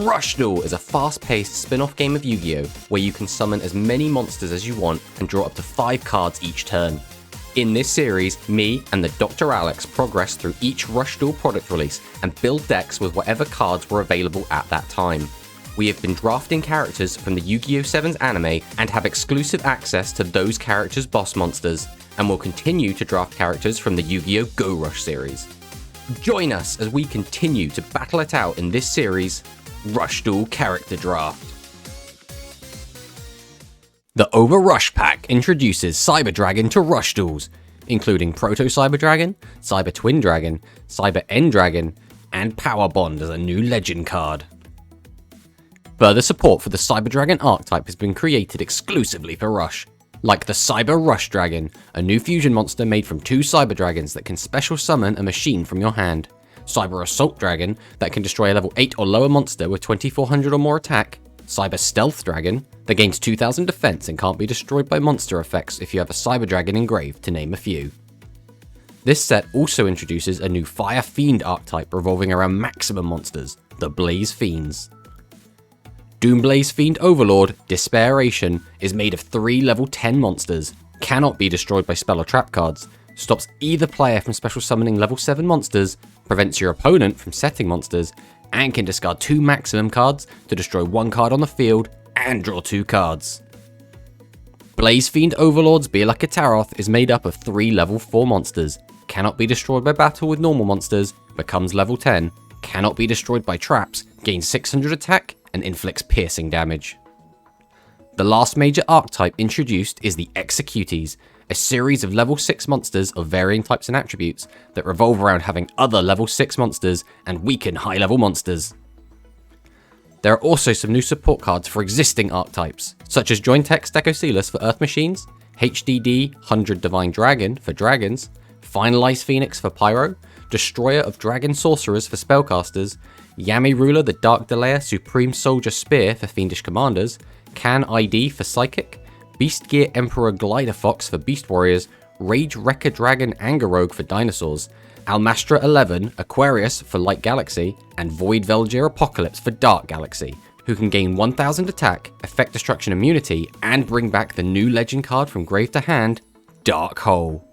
Rush Duel is a fast-paced spin-off game of Yu-Gi-Oh! Where you can summon as many monsters as you want and draw up to 5 cards each turn. In this series, me and the TheDrAlex progress through each Rush Duel product release and build decks with whatever cards were available at that time. We have been drafting characters from the Yu-Gi-Oh! 7's anime and have exclusive access to those characters' boss monsters, and will continue to draft characters from the Yu-Gi-Oh! Go Rush series. Join us as we continue to battle it out in this series, Rush Duel Character Draft. The Over Rush pack introduces Cyber Dragon to Rush Duels, including Proto Cyber Dragon, Cyber Twin Dragon, Cyber End Dragon, and Power Bond as a new legend card. Further support for the Cyber Dragon archetype has been created exclusively for Rush, like the Cyber Rush Dragon, a new fusion monster made from 2 Cyber Dragons that can special summon a machine from your hand, Cyber Assault Dragon that can destroy a level 8 or lower monster with 2400 or more attack, Cyber Stealth Dragon that gains 2000 defense and can't be destroyed by monster effects if you have a Cyber Dragon engraved, to name a few. This set also introduces a new Fire Fiend archetype revolving around maximum monsters, the Blaze Fiends. Doomblaze Fiend Overlord, Despairation, is made of 3 level 10 monsters, cannot be destroyed by spell or trap cards, stops either player from special summoning level 7 monsters, prevents your opponent from setting monsters, and can discard 2 maximum cards to destroy 1 card on the field and draw 2 cards. Blaze Fiend Overlord's Bielaka Taroth is made up of 3 level 4 monsters, cannot be destroyed by battle with normal monsters, becomes level 10, cannot be destroyed by traps, gains 600 attack, and inflicts piercing damage. The last major archetype introduced is the Executees, a series of level 6 monsters of varying types and attributes that revolve around having other level 6 monsters and weaken high level monsters. There are also some new support cards for existing archetypes, such as Jointex Decocilus for Earth Machines, HDD 100 Divine Dragon for Dragons, Finalized Phoenix for Pyro, Destroyer of Dragon Sorcerers for Spellcasters, Yami Ruler the Dark Delayer Supreme Soldier Spear for Fiendish Commanders, Can ID for Psychic, Beast Gear Emperor Glider Fox for Beast Warriors, Rage Wrecker Dragon Anger Rogue for Dinosaurs, Almastra 11 Aquarius for Light Galaxy, and Void Velgir Apocalypse for Dark Galaxy, who can gain 1000 attack, effect destruction immunity, and bring back the new legend card from grave to hand, Dark Hole.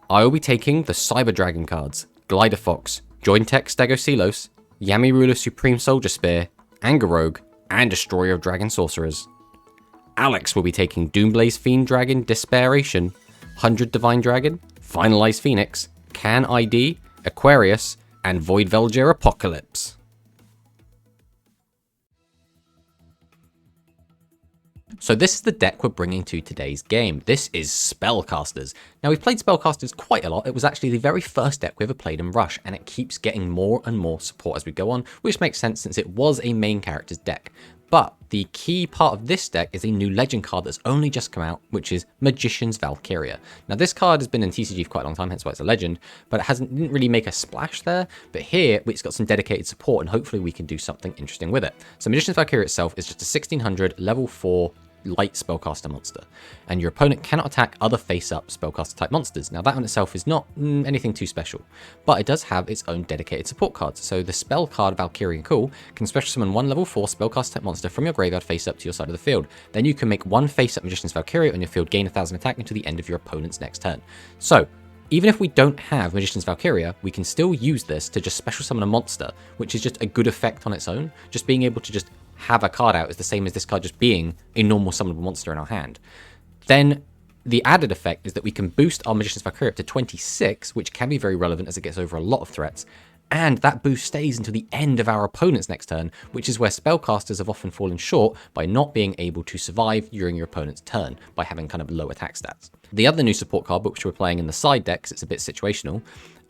I will be taking the Cyber Dragon cards, Glider Fox, Jointex Decocilus, Yami Ruler Supreme Soldier Spear, Anger Rogue, and Destroyer of Dragon Sorcerers. Alex will be taking Doomblaze Fiend Dragon Despairation, 100 Divine Dragon, Finalized Phoenix, Can ID, Aquarius, and Void Velgir Apocalypse. So this is the deck we're bringing to today's game. This is Spellcasters. Now, we've played Spellcasters quite a lot. It was actually the very first deck we ever played in Rush, and it keeps getting more and more support as we go on, which makes sense since it was a main character's deck. But the key part of this deck is a new legend card that's only just come out, which is Magician's Valkyria. Now, this card has been in TCG for quite a long time, hence why it's a legend, but it didn't really make a splash there. But here, it's got some dedicated support, and hopefully we can do something interesting with it. So Magician's Valkyria itself is just a 1600 level 4 light spellcaster monster, and your opponent cannot attack other face-up spellcaster type monsters. Now, that in itself is not anything too special, but it does have its own dedicated support cards. So the spell card Valkyrian Call can special summon 1 level 4 spellcaster type monster from your graveyard face-up to your side of the field. Then you can make 1 face-up Magician's Valkyria on your field, gain 1000 attack until the end of your opponent's next turn. So even if we don't have Magician's Valkyria, we can still use this to just special summon a monster, which is just a good effect on its own. Just being able to just have a card out is the same as this card just being a normal summonable monster in our hand. Then the added effect is that we can boost our Magician's Valkyria up to 26, which can be very relevant as it gets over a lot of threats, and that boost stays until the end of our opponent's next turn, which is where spellcasters have often fallen short by not being able to survive during your opponent's turn, by having kind of low attack stats. The other new support card, which we're playing in the side deck, because it's a bit situational,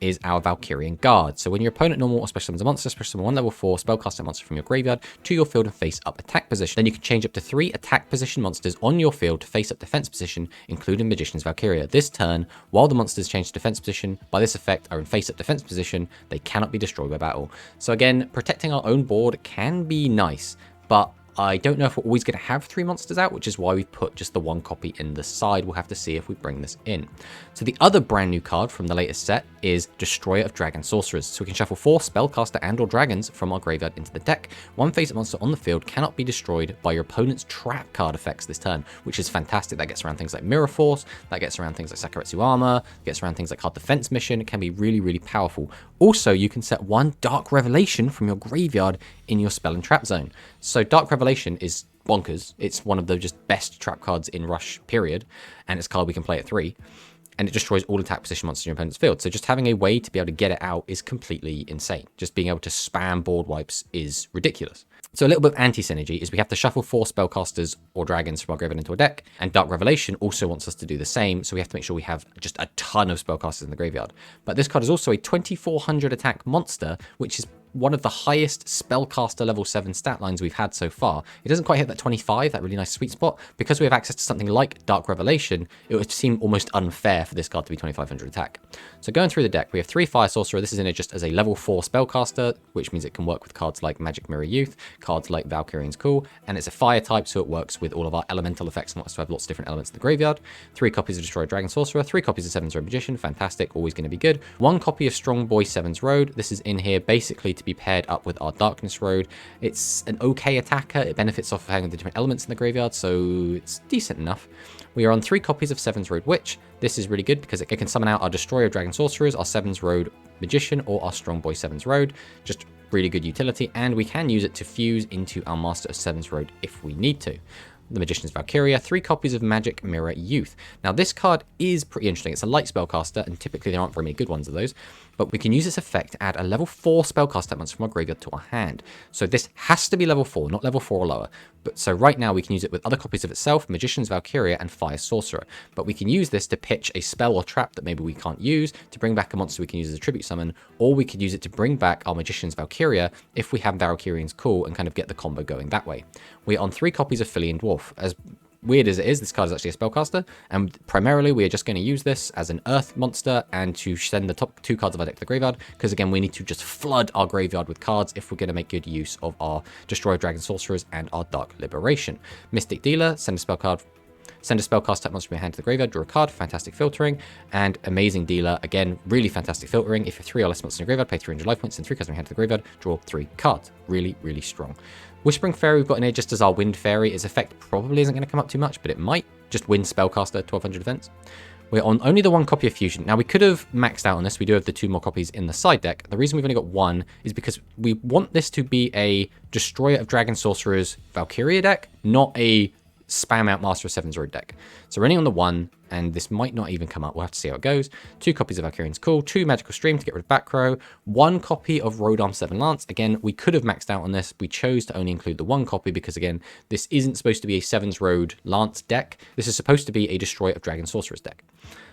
is our Valkyrian Guard. So when your opponent normal or special summons a monster, special summon 1 level 4 spellcaster monster from your graveyard to your field and face up attack position. Then you can change up to 3 attack position monsters on your field to face up defense position, including Magician's Valkyria. This turn, while the monsters change to defense position, by this effect are in face up defense position, they cannot be destroyed by battle. So again, protecting our own board can be nice, but I don't know if we're always going to have 3 monsters out, which is why we've put just the 1 copy in the side. We'll have to see if we bring this in. So the other brand new card from the latest set is Destroyer of Dragon Sorcerers. So we can shuffle 4 Spellcaster and or Dragons from our graveyard into the deck. One face-up monster on the field cannot be destroyed by your opponent's trap card effects this turn, which is fantastic. That gets around things like Mirror Force, that gets around things like Sakuretsu Armor, gets around things like Hard Defense Mission. It can be really, really powerful. Also, you can set 1 Dark Revelation from your graveyard in your spell and trap zone. So Dark Revelation is bonkers. It's one of the just best trap cards in Rush, period. And it's a card we can play at 3. And it destroys all attack position monsters in your opponent's field. So just having a way to be able to get it out is completely insane. Just being able to spam board wipes is ridiculous. So a little bit of anti-synergy is we have to shuffle 4 spellcasters or dragons from our graveyard into a deck, and Dark Revelation also wants us to do the same, so we have to make sure we have just a ton of spellcasters in the graveyard. But this card is also a 2400 attack monster, which is one of the highest spellcaster level 7 stat lines we've had so far. It doesn't quite hit that 25, that really nice sweet spot. Because we have access to something like Dark Revelation, it would seem almost unfair for this card to be 2500 attack. So going through the deck, we have 3 Fire Sorcerer. This is in it just as a level 4 spellcaster, which means it can work with cards like Magic Mirror Youth, cards like Valkyrian's Call, and it's a fire type, so it works with all of our elemental effects and wants to have lots of different elements in the graveyard. 3 copies of Destroy Dragon Sorcerer, 3 copies of Seven's Road Magician, fantastic, always going to be good. 1 copy of Strong Boy Seven's Road. This is in here basically to be paired up with our Darkness Road. It's an okay attacker. It benefits off of having the different elements in the graveyard, so it's decent enough. We are on 3 copies of Seven's Road Witch. This is really good because it can summon out our Destroyer of Dragon Sorcerers, our Seven's Road Magician, or our Strong Boy Seven's Road. Just really good utility, and we can use it to fuse into our Master of Seven's Road if we need to. The Magician's Valkyria, 3 copies of Magic Mirror Youth. Now this card is pretty interesting. It's a light spellcaster, and typically there aren't very many good ones of those, but we can use this effect to add a level 4 spellcaster monster from our graveyard to our hand. So this has to be level 4, not level 4 or lower. But so right now we can use it with other copies of itself, Magician's Valkyria, and Fire Sorcerer. But we can use this to pitch a spell or trap that maybe we can't use, to bring back a monster we can use as a tribute summon, or we could use it to bring back our Magician's Valkyria if we have Valkyrian's Call and kind of get the combo going that way. We're on 3 copies of Philian Dwarf. As weird as it is, this card is actually a spellcaster, and primarily we are just going to use this as an earth monster and to send the top 2 cards of our deck to the graveyard, because again we need to just flood our graveyard with cards if we're going to make good use of our Destroyer of Dragon Sorcerers and our Dark Liberation. Mystic Dealer, send a spellcast type monster from your hand to the graveyard, draw a card, fantastic filtering. And Amazing Dealer, again, really fantastic filtering. If you have 3 or less monsters in your graveyard, pay 300 life points, and 3 cards from your hand to the graveyard, draw 3 cards. Really, really strong. Whispering Fairy we've got in here just as our Wind Fairy. Its effect probably isn't going to come up too much, but it might. Just Wind Spellcaster, 1200 defense. We're on only the 1 copy of Fusion. Now, we could have maxed out on this. We do have the 2 more copies in the side deck. The reason we've only got 1 is because we want this to be a Destroyer of Dragon Sorcerers Valkyria deck, not a spam out Master of Seven's Road deck. So running on the 1, and this might not even come up. We'll have to see how it goes. 2 copies of Valkyrian's Call, 2 Magical Stream to get rid of back row, 1 copy of Rodarm 7 Lance. Again, we could have maxed out on this. We chose to only include the 1 copy because, again, this isn't supposed to be a Seven's Road Lance deck. This is supposed to be a Destroyer of Dragon Sorcerers deck.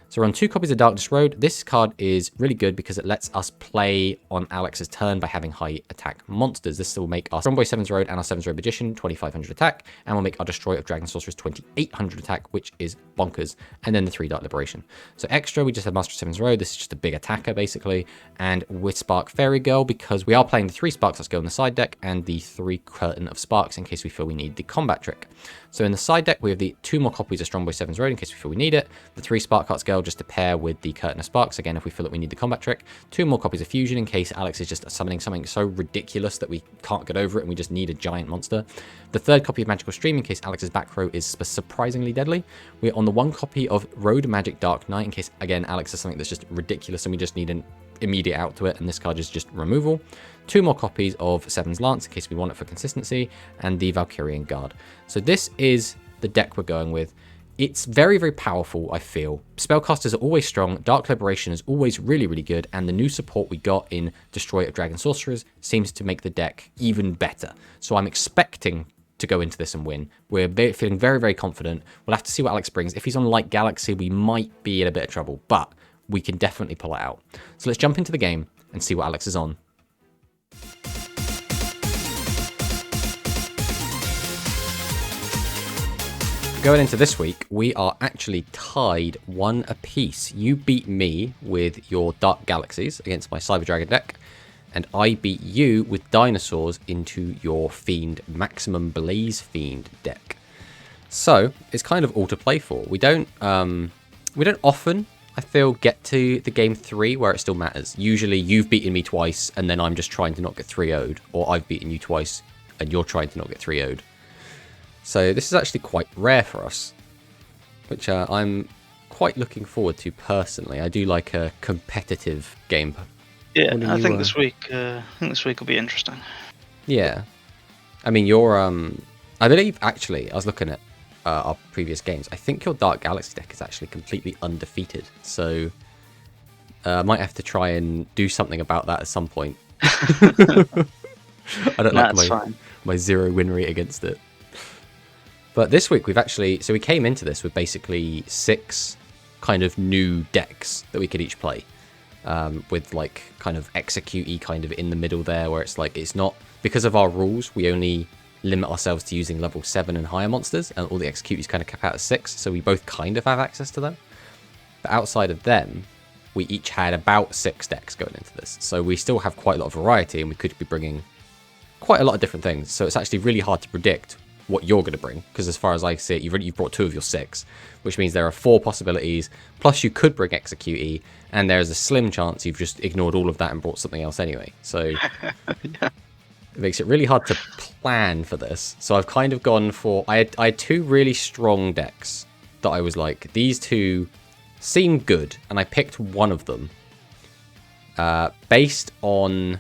So we're on 2 copies of Darkness Road. This card is really good because it lets us play on Alex's turn by having high attack monsters. This will make our Strong Boy Seven's Road and our Seven's Road Magician 2500 attack, and we'll make our Destroyer of Dragon Sorcerers 2800 attack, which is bonkers. And then the 3 Dark Liberation. So extra, we just have Master of Seven's Road. This is just a big attacker, basically. And with Spark Fairy Girl, because we are playing the 3 Sparks, let's go in the side deck, and the 3 Curtain of Sparks in case we feel we need the combat trick. So in the side deck, we have the 2 more copies of Strong Boy Seven's Road in case we feel we need it. The 3 Spark Hearts Girl just to pair with the Curtain of Sparks, again, if we feel that we need the combat trick. 2 more copies of Fusion in case Alex is just summoning something so ridiculous that we can't get over it and we just need a giant monster. The 3rd copy of Magical Stream in case Alex's back row is surprisingly deadly. We're on the 1 copy of Road Magic Dark Knight in case, again, Alex has something that's just ridiculous and we just need an immediate out to it, and this card is just removal. 2 more copies of Seven's Lance in case we want it for consistency, and the Valkyrian Guard. So this is the deck we're going with. It's very, very powerful, I feel. Spellcasters are always strong, Dark Liberation is always really, really good, and the new support we got in Destroyer of Dragon Sorcerers seems to make the deck even better. So I'm expecting to go into this and win. We're feeling very, very confident. We'll have to see what Alex brings. If he's on Light Galaxy, we might be in a bit of trouble, but we can definitely pull it out. So let's jump into the game and see what Alex is on. Going into this week, we are actually tied 1 apiece. You beat me with your Dark Galaxies against my Cyber Dragon deck, and I beat you with dinosaurs into your Fiend Maximum Blaze Fiend deck. So it's kind of all to play for. We don't often, I feel, get to the game 3 where it still matters. Usually you've beaten me twice and then I'm just trying to not get 3-0'd, or I've beaten you twice and you're trying to not get 3-0'd. So this is actually quite rare for us, which I'm quite looking forward to personally. I do like a competitive game. Yeah, I think this week will be interesting. Yeah, I mean, you're I believe actually I was looking at our previous games. I think your Dark Galaxy deck is actually completely undefeated. So I might have to try and do something about that at some point. I don't like my 0 win rate against it. But this week we've actually, so we came into this with basically 6 kind of new decks that we could each play. With like kind of execute-y kind of in the middle there, where it's like, it's not, because of our rules, we only limit ourselves to using level 7 and higher monsters, and all the execute-ys kind of cap out at 6, so we both kind of have access to them. But outside of them, we each had about 6 decks going into this, so we still have quite a lot of variety, and we could be bringing quite a lot of different things, so it's actually really hard to predict what you're going to bring, because as far as I see it, you've brought 2 of your 6, which means there are 4 possibilities, plus you could bring execute, and there's a slim chance you've just ignored all of that and brought something else anyway. So yeah. It makes it really hard to plan for this. So I've kind of gone for, I had 2 really strong decks that I was like, these 2 seem good, and I picked one of them based on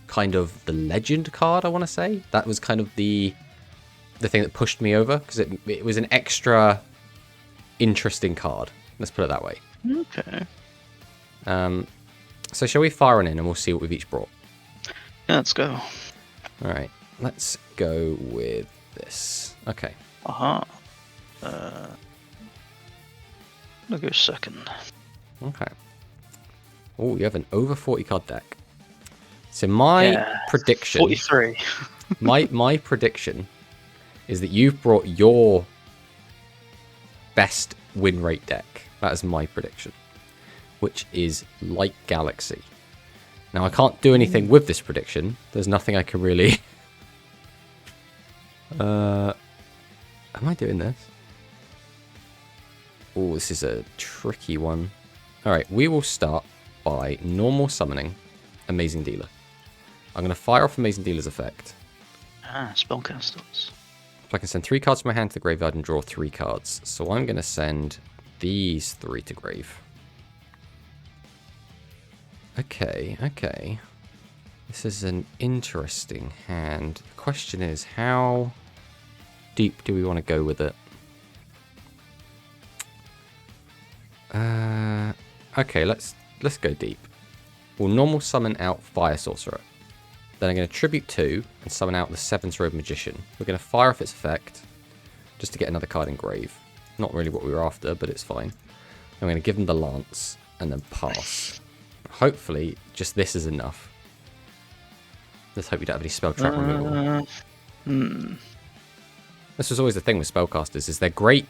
kind of the legend card, I want to say. That was kind of the thing that pushed me over, because it was an extra interesting card. Let's put it that way. Okay. So shall we fire on in and we'll see what we've each brought? Yeah, let's go. All right, let's go with this. Okay. I'll go second. Okay. Oh, you have an over 40 card deck. So my prediction... 43. my prediction is that you've brought your best win rate deck. That is my prediction, which is Light Galaxy. Now, I can't do anything with this prediction. There's nothing I can really... Am I doing this? Oh, this is a tricky one. Alright, we will start by normal summoning Amazing Dealer. I'm going to fire off Amazing Dealer's effect. Spellcasters. So I can send 3 cards from my hand to the graveyard and draw 3 cards. So I'm going to send these 3 to grave. Okay. This is an interesting hand. The question is, how deep do we want to go with it? Okay, let's go deep. We'll normal summon out Fire Sorcerer. Then I'm going to tribute 2 and summon out the 7th Robe Magician. We're going to fire off its effect just to get another card in grave. Not really what we were after, but it's fine. I'm going to give them the Lance and then pass. Hopefully, just this is enough. Let's hope we don't have any spell trap removal. This was always the thing with spellcasters, is they're great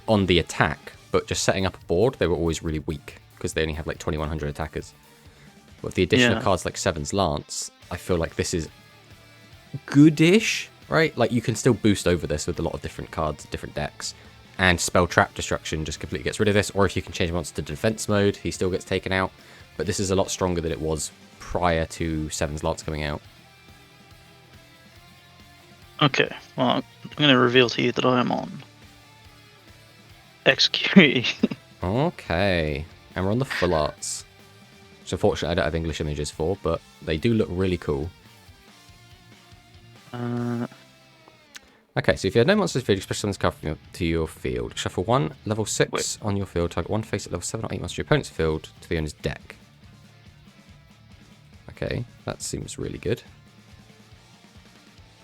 on the attack, but just setting up a board, they were always really weak, because they only have like 2100 attackers. But with the addition of cards like 7's Lance, I feel like this is goodish, right? Like, you can still boost over this with a lot of different cards, different decks. And Spell Trap Destruction just completely gets rid of this. Or if you can change monster to defense mode, he still gets taken out. But this is a lot stronger than it was prior to 7's Lance coming out. Okay, well, I'm going to reveal to you that I am on Execute. Okay, and we're on the full arts. Which unfortunately I don't have English images for, but they do look really cool. Okay, so if you had no monsters field, express summons card to your field. Shuffle 1, level 6 on your field. Target 1 face at level 7 or 8 monsters to your opponent's field to the owner's deck. Okay, that seems really good.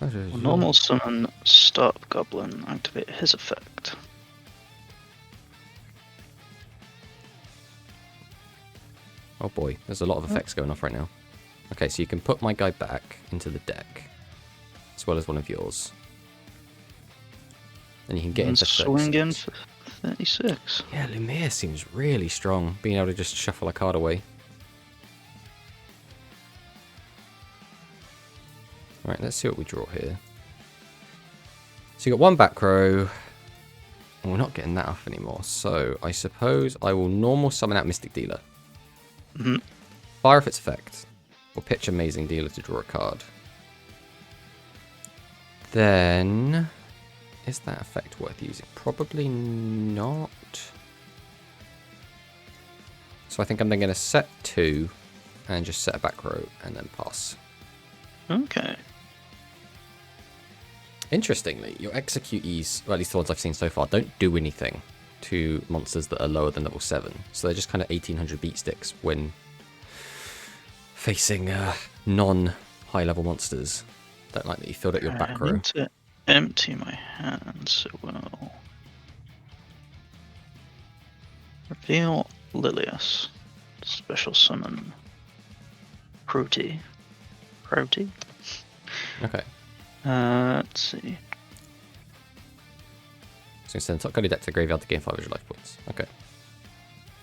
Normal summon Stop Goblin, activate his effect. Oh boy, there's a lot of effects going off right now. Okay, so you can put my guy back into the deck, as well as one of yours. And you can get into swing in for 36. Yeah, Lumiere seems really strong, being able to just shuffle a card away. Alright, let's see what we draw here. So you got one back row. We're not getting that off anymore. So I suppose I will normal summon out Mystic Dealer. Fire if its effect. Or pitch Amazing Dealer to draw a card. Then, is that effect worth using? Probably not. So I think I'm then going to set 2 and just set a back row and then pass. Okay. Interestingly, your executees, well, at least the ones I've seen so far, don't do anything to monsters that are lower than level 7. So they're just kind of 1800 beat sticks when facing non-high level monsters. Don't like that you filled out your back row. I need to empty my hand, so well. Reveal Lilius. Special summon. Proty. Proty? Okay. Let's see. So send top card of your deck to the graveyard to gain 5 extra life points. Okay.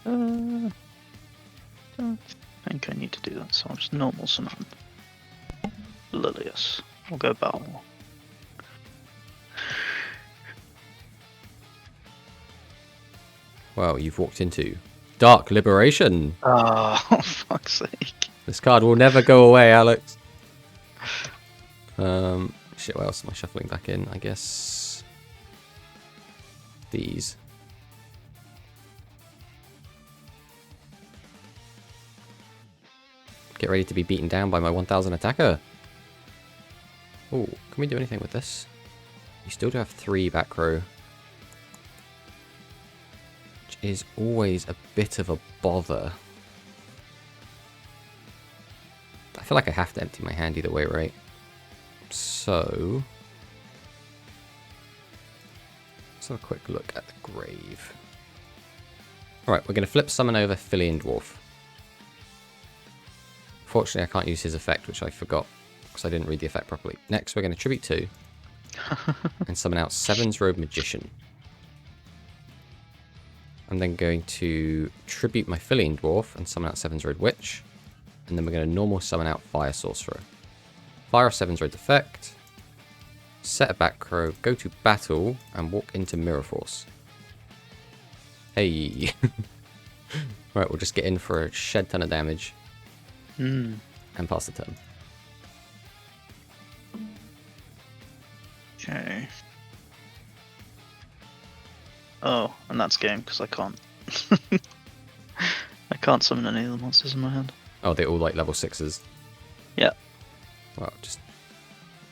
Don't think I need to do that, so I'll just normal summon Lilius. We'll go battle. Well, you've walked into Dark Liberation. Oh, fuck's sake. This card will never go away, Alex. Shit, what else am I shuffling back in? I guess these. Get ready to be beaten down by my 1000 attacker. Oh, can we do anything with this? You still do have 3 back row. Which is always a bit of a bother. I feel like I have to empty my hand either way, right? So, let's have a quick look at the grave. Alright, we're going to flip summon over Philian Dwarf. Fortunately, I can't use his effect, which I forgot because I didn't read the effect properly. Next, we're going to tribute 2 and summon out Seven's Robe Magician. I'm then going to tribute my Philian Dwarf and summon out Seven's Robe Witch. And then we're going to normal summon out Fire Sorcerer. Fire off Seven's Road effect, set a back row, go to battle, and walk into Mirror Force. Hey! Right, we'll just get in for a shed ton of damage. And pass the turn. Okay. Oh, and that's game, because I can't. I can't summon any of the monsters in my hand. Oh, they're all like level 6s? Yeah. Well, just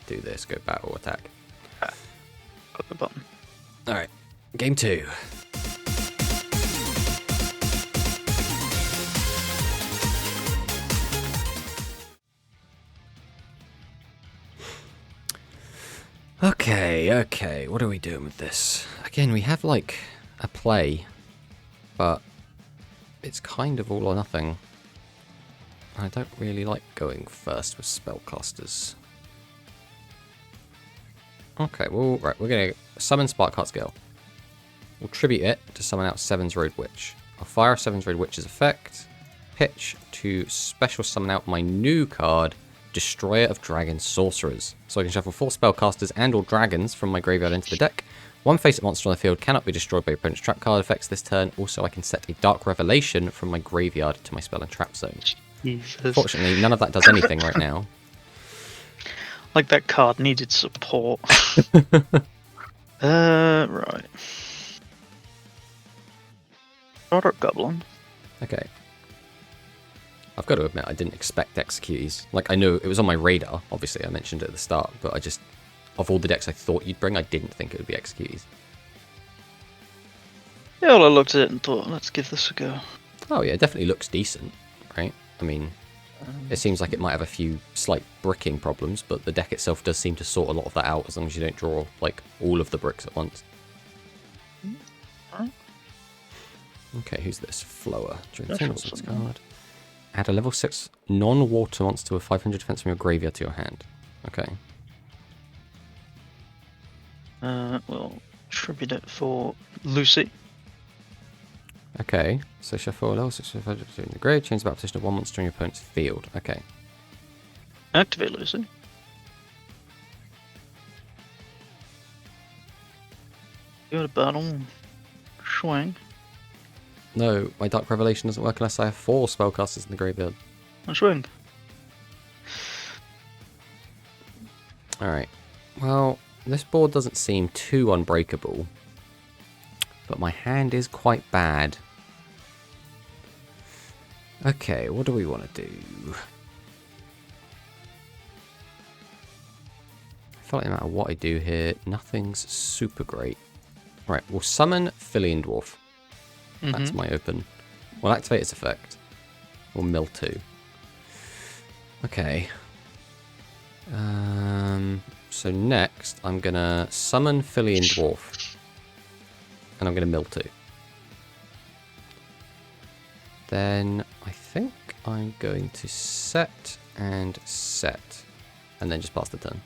do this, go battle, attack. Click the button. Alright, game 2. Okay, what are we doing with this? Again, we have like a play, but it's kind of all or nothing. I don't really like going first with spellcasters. Okay, well, right, we're going to summon Sparkheart's Gale. We'll tribute it to summon out Seven's Road Witch. I'll fire Seven's Road Witch's effect, pitch to special summon out my new card, Destroyer of Dragon Sorcerers. So I can shuffle 4 spellcasters and or dragons from my graveyard into the deck. One face-up monster on the field cannot be destroyed by your opponent's trap card effects this turn. Also, I can set a Dark Revelation from my graveyard to my spell and trap zone. Jesus. Fortunately, none of that does anything right now. Like that card needed support. Right. Product Goblin. Okay. I've got to admit, I didn't expect Executes. Like, I knew it was on my radar, obviously, I mentioned it at the start, but I just, of all the decks I thought you'd bring, I didn't think it would be Executes. Yeah, well, I looked at it and thought, let's give this a go. Oh yeah, it definitely looks decent, right? I mean, it seems like it might have a few slight bricking problems, but the deck itself does seem to sort a lot of that out as long as you don't draw, like, all of the bricks at once. Okay, who's this? Flower. During turn, this card. Add a level 6 non-water monster with 500 defense from your graveyard to your hand. Okay. We'll tribute it for Lucy. Okay, so shuffle a level 6 in the grave, change the battle position of one monster in your opponent's field. Okay. Activate Lucy. Go to battle. Swing. No, my Dark Revelation doesn't work unless I have 4 spellcasters in the graveyard. And swing. Alright. Well, this board doesn't seem too unbreakable. But my hand is quite bad. Okay, what do we want to do? I feel like no matter what I do here, nothing's super great. Right, we'll summon Philian Dwarf. That's my open. We'll activate its effect. We'll mill 2. Okay. So next, I'm going to summon Philian Dwarf. And I'm going to mill 2. Then I think I'm going to set and set. And then just pass the turn.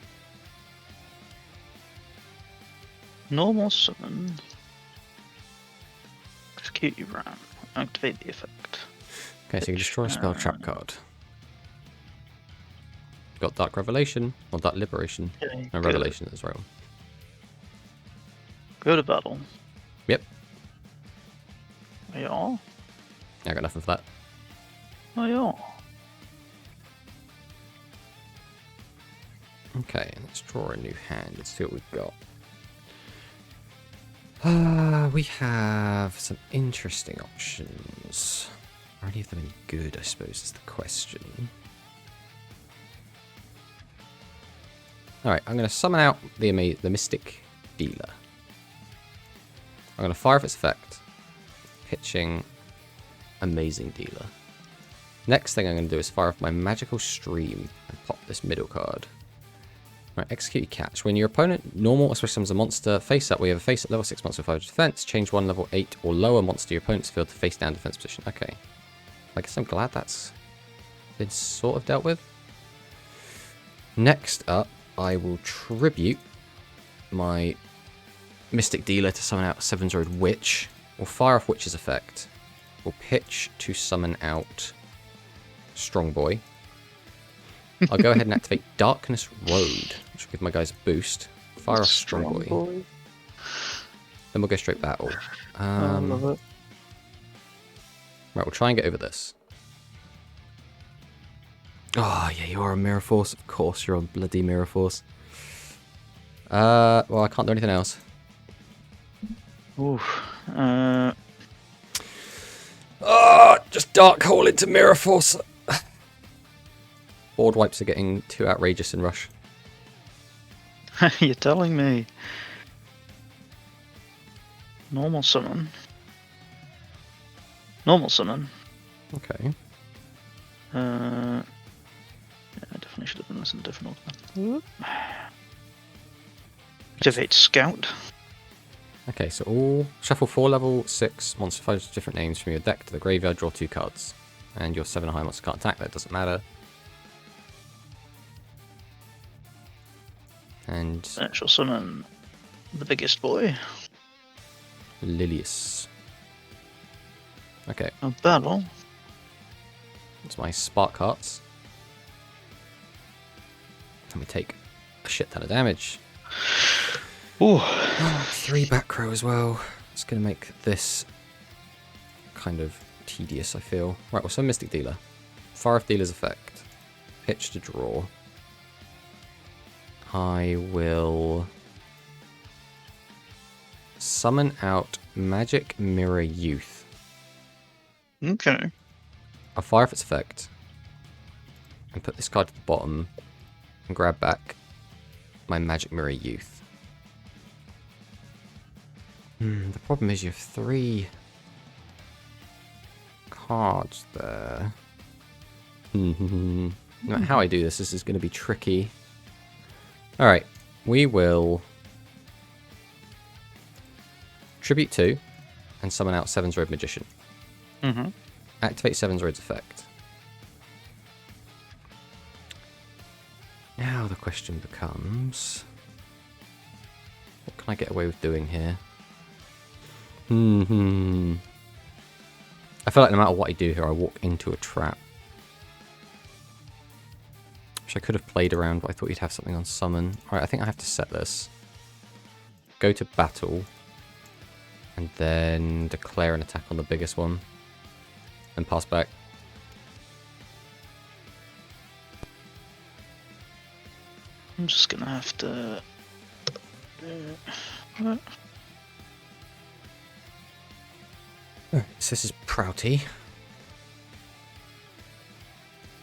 Normal summon. Execute your ram. Activate the effect. Okay, so you can destroy a spell trap card. Got Dark Revelation, or Dark Liberation. Okay, No, Revelation is right one. Go to battle. Yep. Yeah. Yeah, I got nothing for that. Oh yeah. Okay, let's draw a new hand. Let's see what we've got. We have some interesting options. Are any of them any good, I suppose, is the question. Alright, I'm going to summon out the Mystic Dealer. I'm going to fire off its effect, pitching Amazing Dealer. Next thing I'm going to do is fire off my Magical Stream and pop this middle card. Right, execute your catch. When your opponent normal or special summons a monster face up, we have a face up level 6 monster with 5 defense. Change one level 8 or lower monster to your opponent's field to face down defense position. Okay. I guess I'm glad that's been sort of dealt with. Next up, I will tribute my Mystic Dealer to summon out 7-Road Witch. We'll fire off Witch's effect. We'll pitch to summon out Strong Boy. I'll go ahead and activate Darkness Road, which will give my guys a boost. Fire off Strong Boy. Then we'll go straight battle. I love it. Right, we'll try and get over this. Oh, yeah, you are a Mirror Force. Of course, you're a bloody Mirror Force. Well, I can't do anything else. Oof. Just Dark Hole into Mirror Force. Board wipes are getting too outrageous in Rush. You're telling me. Normal summon. Normal summon. Okay. Yeah, I definitely should have done this in a different order. Activate Scout. Okay, so all shuffle 4 level 6 monster fighters with different names from your deck to the graveyard, draw 2 cards. And your 7 high monster can't attack, that doesn't matter. And I shall summon the biggest boy. Lilius. Okay, A battle. that's my Spark Hearts. And we take a shit ton of damage. Ooh. 3 back row as well. It's going to make this kind of tedious, I feel. Right, well, so Mystic Dealer. Fire off Dealer's effect. Pitch to draw. I will summon out Magic Mirror Youth. Okay. I'll fire off its effect and put this card to the bottom and grab back my Magic Mirror Youth. The problem is you have 3 cards there. No matter how I do this, this is going to be tricky. Alright, we will tribute 2 and summon out 7's Road Magician. Activate 7's Road's effect. Now the question becomes, what can I get away with doing here? I feel like no matter what I do here, I walk into a trap. Which I could have played around, but I thought you'd have something on summon. Alright, I think I have to set this. Go to battle. And then declare an attack on the biggest one. And pass back. I'm just gonna have to. What? So this is Prouty.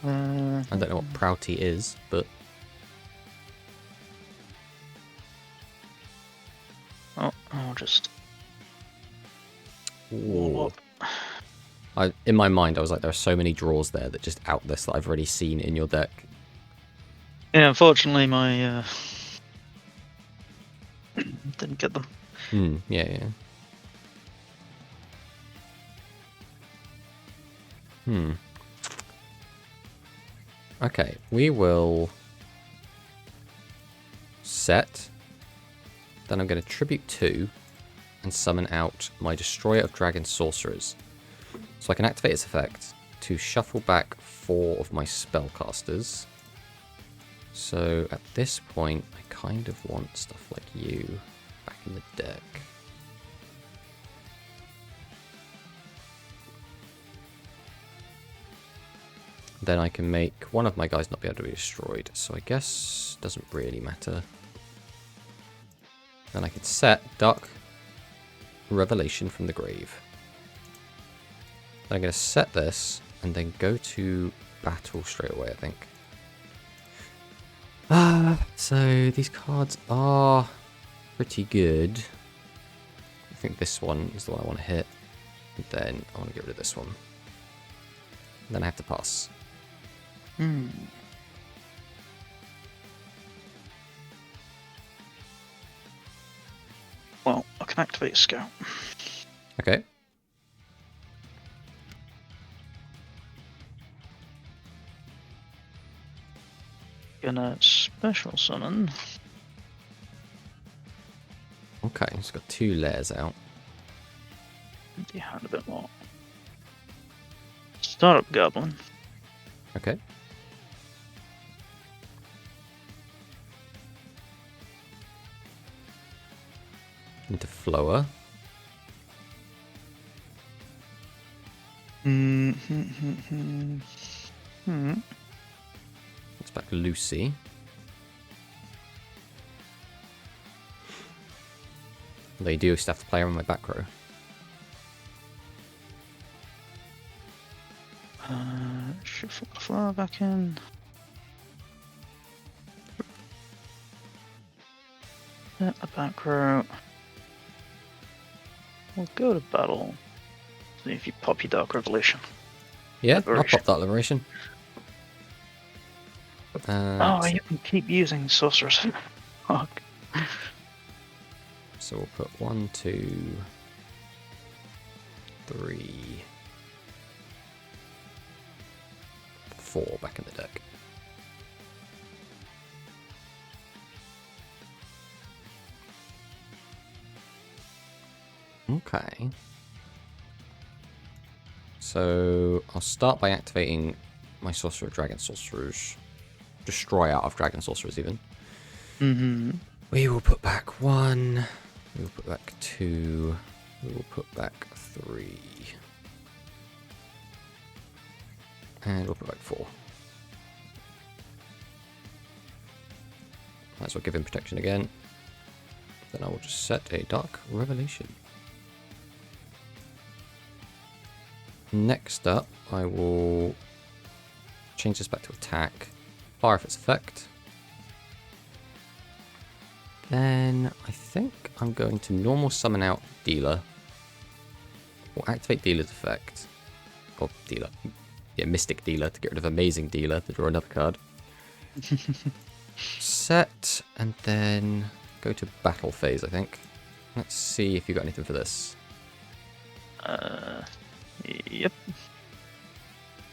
I don't know what Prouty is, but Oh, I'll just. ooh. In my mind, I was like, there are so many draws there that just out this that I've already seen in your deck. Yeah, unfortunately, my didn't get them. Yeah. Okay, we will set. Then I'm going to tribute 2 and summon out my Destroyer of Dragon Sorcerers. So I can activate its effect to shuffle back 4 of my spellcasters. So at this point, I kind of want stuff like you back in the deck. Then I can make one of my guys not be able to be destroyed. So I guess doesn't really matter. Then I can set Dark Revelation from the grave. Then I'm going to set this and then go to battle straight away, I think. So these cards are pretty good. I think this one is the one I want to hit. And then I want to get rid of this one. Then I have to pass. Well, I can activate Scout. Okay. Gonna special summon. Okay, it's got 2 layers out. Empty hand a bit more. Startup Goblin. Okay. Into Flower. It's back Lucy. They do still have to play on my back row. Shuffle the flower back in. At the back row. We'll go to battle. See if you pop your Dark Revelation. Yeah, Liberation. I'll pop that Liberation. Oh, you can keep using sorcerers. Fuck. So we'll put 1, 2, 3, 4 back in the deck. Okay. So I'll start by activating my Sorcerer of Dragon Sorcerers. Destroy out of Dragon Sorcerers even. We will put back 1. We will put back 2. We will put back 3. And we'll put back 4. Might as well give him protection again. Then I will just set a Dark Revelation. Next up, I will change this back to attack. Fire off its effect. Then I think I'm going to normal summon out Dealer. Or activate Dealer's effect. Or Dealer. Yeah, Mystic Dealer to get rid of Amazing Dealer to draw another card. Set, and then go to battle phase, I think. Let's see if you got anything for this. Yep.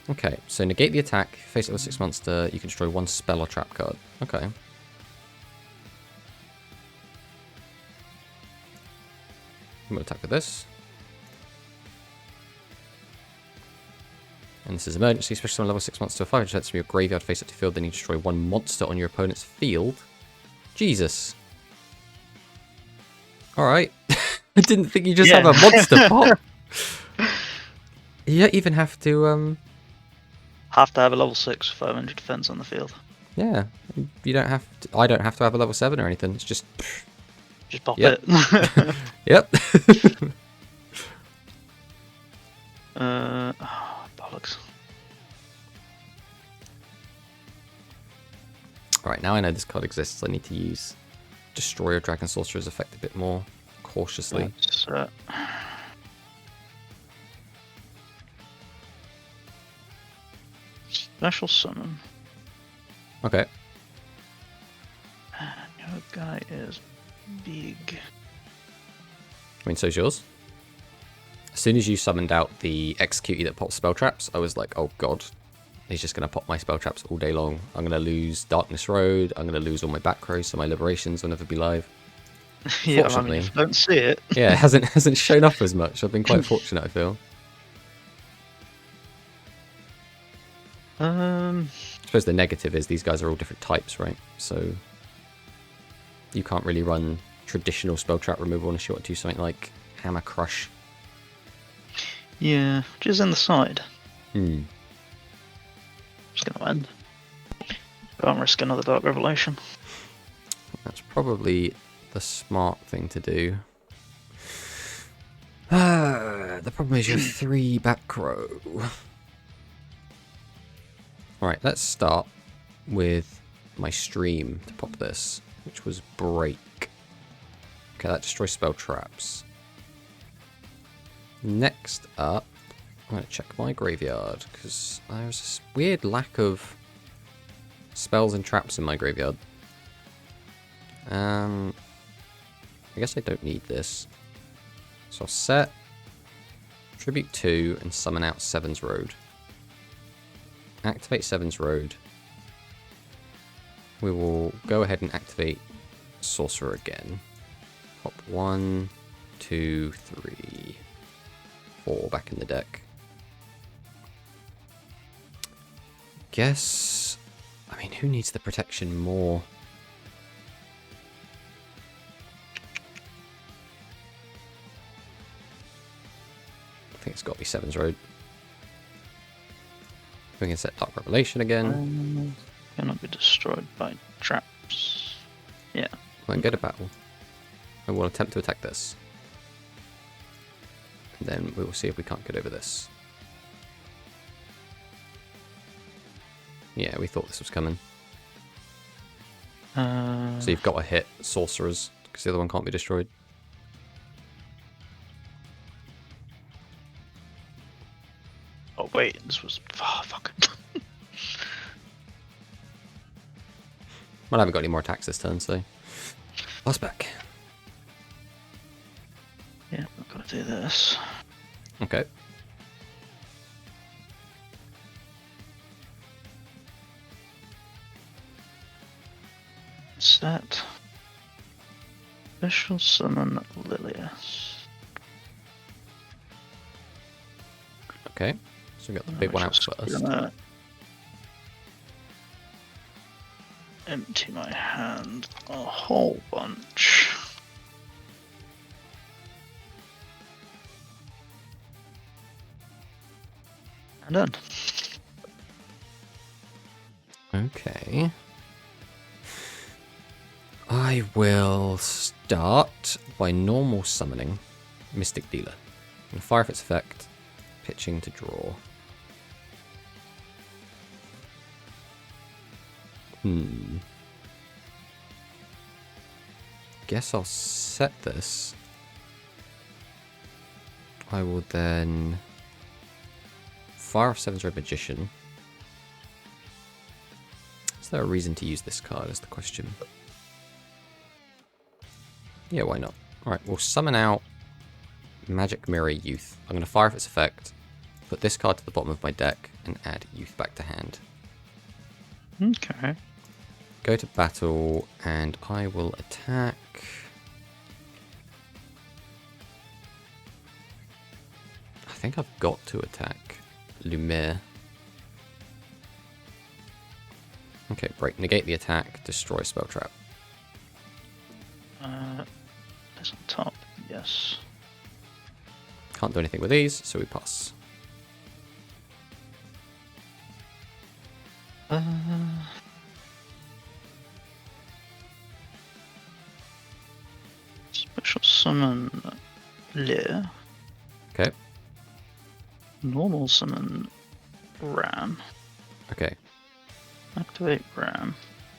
Okay, so negate the attack. Face it with 6 monster. You can destroy 1 spell or trap card. Okay. I'm going to attack with this. And this is emergency. Special summon level 6 monster to a 5 sets from your graveyard face up to field. Then you destroy 1 monster on your opponent's field. Jesus. Alright. I didn't think you just have a monster pot. You don't even have to, Have to have a level 6 500 defense on the field. Yeah, you don't have to. I don't have to have a level 7 or anything. It's just Pop yep. it. Yep. Bollocks. Alright, now I know this card exists, I need to use Destroyer Dragon Sorcerer's effect a bit more cautiously. Special summon. Okay. And your guy is big. I mean, so's yours. As soon as you summoned out the Executee that pops spell traps, I was like, oh god. He's just going to pop my spell traps all day long. I'm going to lose Darkness Road. I'm going to lose all my back rows, so my liberations will never be live. Yeah, I mean, if you don't see it. Yeah, it hasn't shown up as much. I've been quite fortunate, I feel. I suppose the negative is these guys are all different types, right? So you can't really run traditional spell trap removal unless you want to do something like Hammer Crush. Yeah, which is in the side. Hmm. Just gonna end. Can't risk another Dark Revelation. That's probably the smart thing to do. The problem is you have 3 back row. Alright, let's start with my stream to pop this, which was Break. Okay, that destroys spell traps. Next up, I'm going to check my graveyard, because there's this weird lack of spells and traps in my graveyard. I guess I don't need this. So I'll set Tribute 2 and summon out Seven's Road. Activate Seven's Road. We will go ahead and activate Sorcerer again. Pop 1, 2, 3, 4 back in the deck. Guess... I mean, who needs the protection more? I think it's got to be Seven's Road. We can set Dark Revelation again. Cannot be destroyed by traps. Yeah. Then go to battle. I will attempt to attack this. And then we will see if we can't get over this. Yeah, we thought this was coming. So you've got to hit Sorcerers, because the other one can't be destroyed. Oh wait, this was... Oh, fuck. Well, I haven't got any more attacks this turn, so... Lost back. Yeah, I've got to do this. Okay. Set. Special summon Lilius. Okay. So we got the big one out first. Empty my hand a whole bunch. And done. Okay. I will start by normal summoning Mystic Dealer. And fire if its effect, pitching to draw. Guess I'll set this. I will then fire off Seven's Red Magician. Is there a reason to use this card is the question. Yeah, why not? Alright, we'll summon out Magic Mirror Youth. I'm going to fire off its effect, put this card to the bottom of my deck, and add Youth back to hand. Okay. Go to battle, and I will attack... I think I've got to attack Lumiere. Okay, break. Negate the attack, destroy spell trap. That's on top, yeah. this. Can't do anything with these, so we pass. Special summon Lear. Okay. Normal summon Ram. Okay. Activate Ram.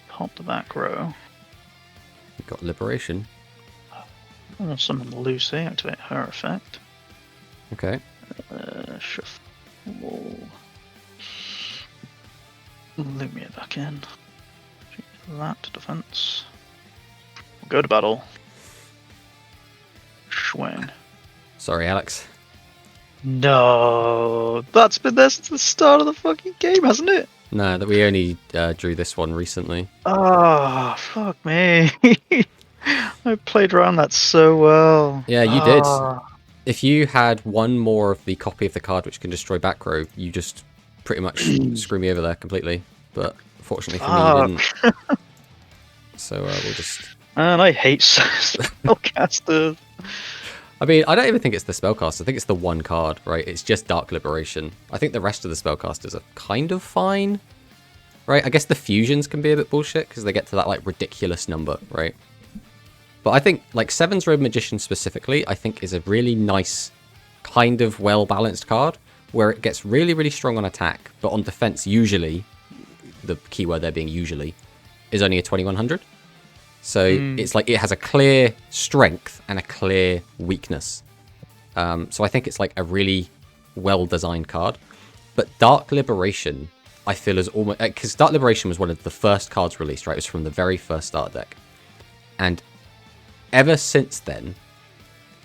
Pop the back row. We've got Liberation. Normal summon Lucy. Activate her effect. Okay. Shuffle. Lumia back in. That to defense. Go to battle. Swing. Sorry, Alex. No, that's been there since the start of the fucking game, hasn't it? No, that we only drew this one recently. Oh, fuck me. I played around that so well. Yeah, you did. If you had one more of the copy of the card which can destroy back row, you just pretty much screw me over there completely. But fortunately for me, you didn't. So we'll just... Man, I hate spellcasters. I mean, I don't even think it's the spellcaster. I think it's the one card, right? It's just Dark Liberation. I think the rest of the spellcasters are kind of fine, right? I guess the fusions can be a bit bullshit because they get to that like ridiculous number, right? But I think like Seven's Robe Magician specifically, I think is a really nice, kind of well-balanced card where it gets really, really strong on attack, but on defense usually, the keyword there being usually, is only a 2100. So it's like it has a clear strength and a clear weakness. So I think it's like a really well-designed card. But Dark Liberation, I feel, is almost... Because Dark Liberation was one of the first cards released, right? It was from the very first starter deck. And ever since then,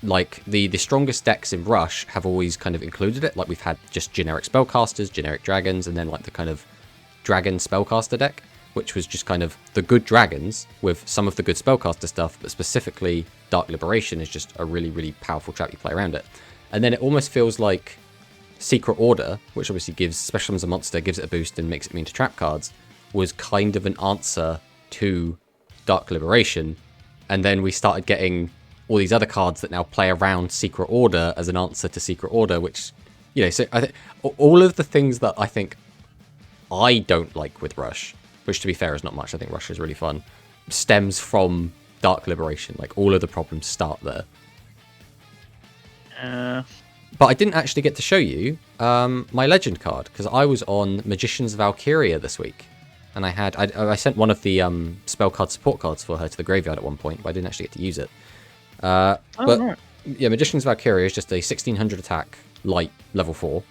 like, the strongest decks in Rush have always kind of included it. Like, we've had just generic spellcasters, generic dragons, and then, like, the kind of dragon spellcaster deck, which was just kind of the good dragons with some of the good spellcaster stuff, but specifically Dark Liberation is just a really, really powerful trap you play around it. And then it almost feels like Secret Order, which obviously gives special summons a monster, gives it a boost and makes it immune to trap cards, was kind of an answer to Dark Liberation. And then we started getting all these other cards that now play around Secret Order as an answer to Secret Order, which, you know, so I think all of the things that I think I don't like with Rush, which to be fair is not much, I think Rush is really fun, stems from Dark Liberation. Like, all of the problems start there. But I didn't actually get to show you my Legend card, because I was on Magician's Valkyria this week. And I sent one of the spell card support cards for her to the graveyard at one point, but I didn't actually get to use it. But yeah, Magician's Valkyria is just a 1600 attack, light, level 4.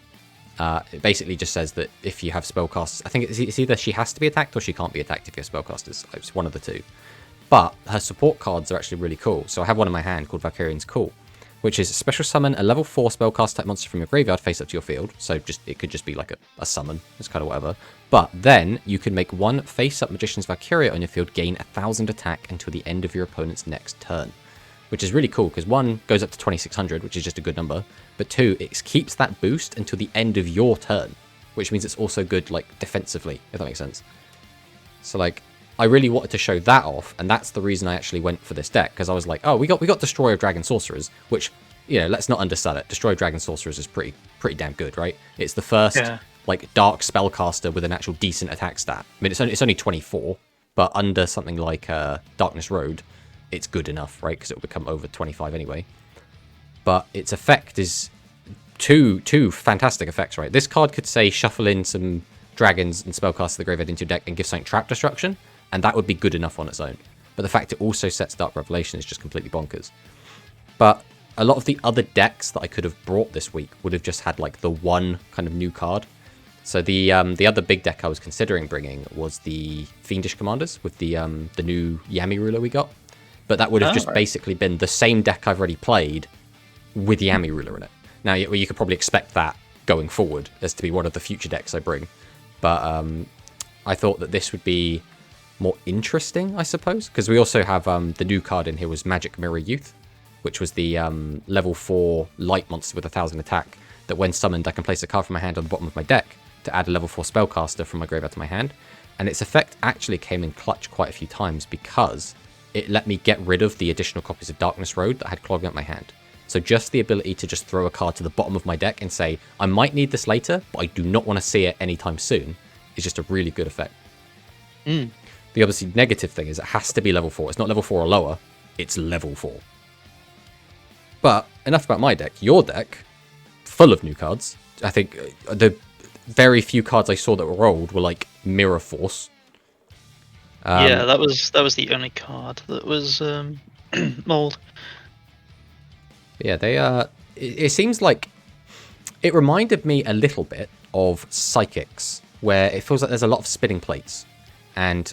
It basically just says that if you have spellcasters, I think it's either she has to be attacked or she can't be attacked if you have spellcasters. It's one of the two. But her support cards are actually really cool. So I have one in my hand called Valkyrian's Call, which is special summon a level 4 spellcast type monster from your graveyard face up to your field. So it could just be like a summon. It's kind of whatever. But then you can make one face up Magician's Valkyria on your field gain 1000 attack until the end of your opponent's next turn. Which is really cool, because 1 goes up to 2600, which is just a good number, but 2, it keeps that boost until the end of your turn, which means it's also good, like, defensively, if that makes sense. So, like, I really wanted to show that off, and that's the reason I actually went for this deck, because I was like, oh, we got Destroyer of Dragon Sorcerers, which, you know, let's not undersell it. Destroyer of Dragon Sorcerers is pretty damn good, right? It's the first, like, dark spellcaster with an actual decent attack stat. I mean, it's only 24, but under something like Darkness Road, it's good enough, right? Because it will become over 25 anyway. But its effect is two fantastic effects, right? This card could say shuffle in some dragons and spellcast the graveyard into your deck and give something trap destruction, and that would be good enough on its own. But the fact it also sets Dark Revelation is just completely bonkers. But a lot of the other decks that I could have brought this week would have just had like the one kind of new card. So the other big deck I was considering bringing was the Fiendish Commanders with the new Yami ruler we got. But that would have just basically been the same deck I've already played with Yami ruler in it. Now, you could probably expect that going forward as to be one of the future decks I bring. But I thought that this would be more interesting, I suppose, because we also have the new card in here was Magic Mirror Youth, which was the level 4 light monster with 1000 attack that when summoned I can place a card from my hand on the bottom of my deck to add a level 4 spellcaster from my graveyard to my hand. And its effect actually came in clutch quite a few times because it let me get rid of the additional copies of Darkness Road that I had clogging up my hand. So just the ability to just throw a card to the bottom of my deck and say, I might need this later, but I do not want to see it anytime soon, is just a really good effect. The obviously negative thing is it has to be level 4. It's not level 4 or lower, it's level 4. But enough about my deck. Your deck, full of new cards. I think the very few cards I saw that were old were like Mirror Force. Yeah, that was the only card that was mold. Yeah, they it seems like it reminded me a little bit of Psychics, where it feels like there's a lot of spinning plates, and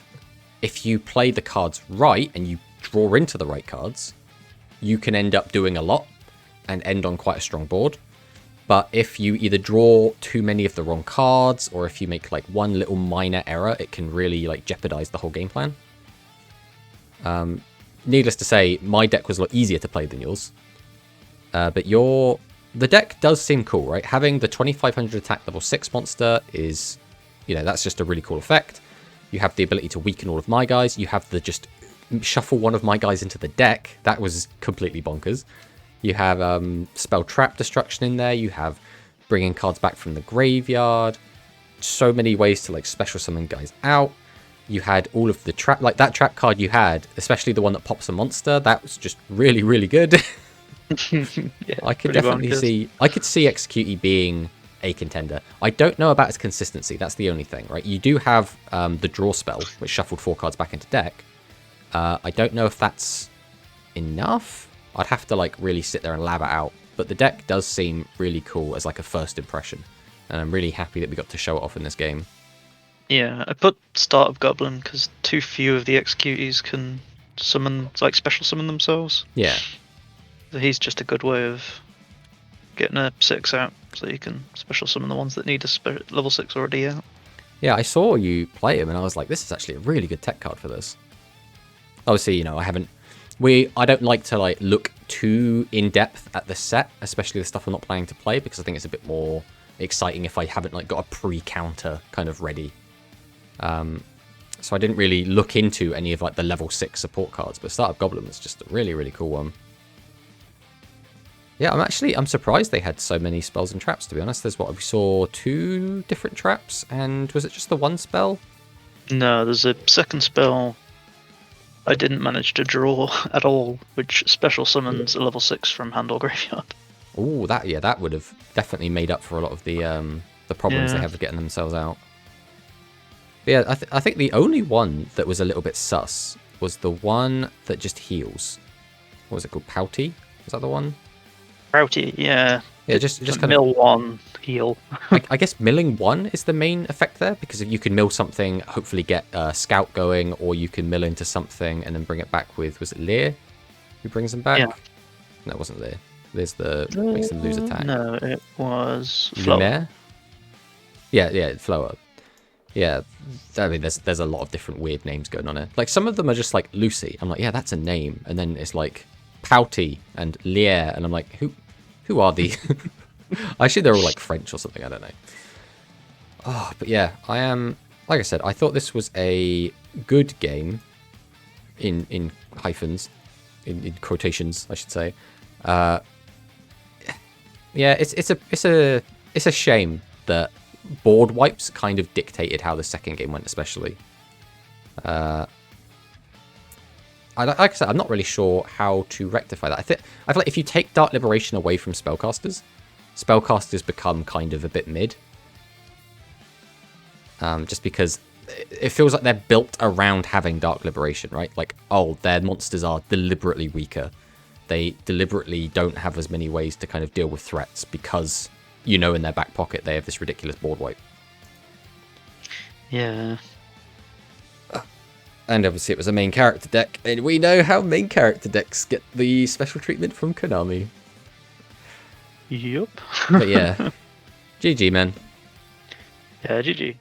if you play the cards right and you draw into the right cards, you can end up doing a lot and end on quite a strong board. But if you either draw too many of the wrong cards, or if you make like one little minor error, it can really like jeopardize the whole game plan. Needless to say, my deck was a lot easier to play than yours. But the deck does seem cool, right? Having the 2500 attack level 6 monster is, that's just a really cool effect. You have the ability to weaken all of my guys. You have the just shuffle one of my guys into the deck. That was completely bonkers. You have spell trap destruction in there. You have bringing cards back from the graveyard. So many ways to like special summon guys out. You had all of the trap, like that trap card you had, especially the one that pops a monster. That was just really, really good. Yeah, I could definitely see Executey being a contender. I don't know about its consistency. That's the only thing, right? You do have the draw spell, which shuffled 4 cards back into deck. I don't know if that's enough. I'd have to like really sit there and lab it out. But the deck does seem really cool as like a first impression, and I'm really happy that we got to show it off in this game. Yeah, I put Start of Goblin because too few of the Executees can summon, like special summon themselves. Yeah. So he's just a good way of getting a 6 out, so you can special summon the ones that need a level 6 already out. Yeah, I saw you play him, and I was like, this is actually a really good tech card for this. Obviously, I don't like to like look too in depth at the set, especially the stuff I'm not planning to play, because I think it's a bit more exciting if I haven't like got a pre-counter kind of ready. So I didn't really look into any of like the level 6 support cards, but Start of Goblin was just a really, really cool one. Yeah, I'm surprised they had so many spells and traps, to be honest. There's we saw 2 different traps, and was it just the one spell? No, there's a second spell I didn't manage to draw at all, which special summons a level 6 from hand or graveyard. Oh, that would have definitely made up for a lot of the problems they have with getting themselves out. But yeah, I think the only one that was a little bit sus was the one that just heals. What was it called? Pouty? Was that the one? Pouty, yeah. Yeah, just kind mill of 1, heal. I guess milling 1 is the main effect there, because if you can mill something, hopefully get Scout going, or you can mill into something and then bring it back with, was it Lear who brings them back? Yeah. No, it wasn't Lear. There's the makes them lose attack. No, it was Flower. Lumiere? Yeah, Flower. Yeah, I mean, there's a lot of different weird names going on here. Like, some of them are just like Lucy. I'm like, yeah, that's a name. And then it's like Pouty and Lear, and I'm like, who are these? Actually, they're all like French or something. I don't know. Oh, but yeah, I am. Like I said, I thought this was a good game. In hyphens, in quotations, I should say. Yeah, it's a shame that board wipes kind of dictated how the second game went, especially. Like I said, I'm not really sure how to rectify that. I feel like if you take Dark Liberation away from spellcasters become kind of a bit mid. Just because it feels like they're built around having Dark Liberation, right? Like, oh, their monsters are deliberately weaker. They deliberately don't have as many ways to kind of deal with threats because, in their back pocket they have this ridiculous board wipe. Yeah. And obviously it was a main character deck, and we know how main character decks get the special treatment from Konami. Yep. But yeah, GG, man. Yeah, GG.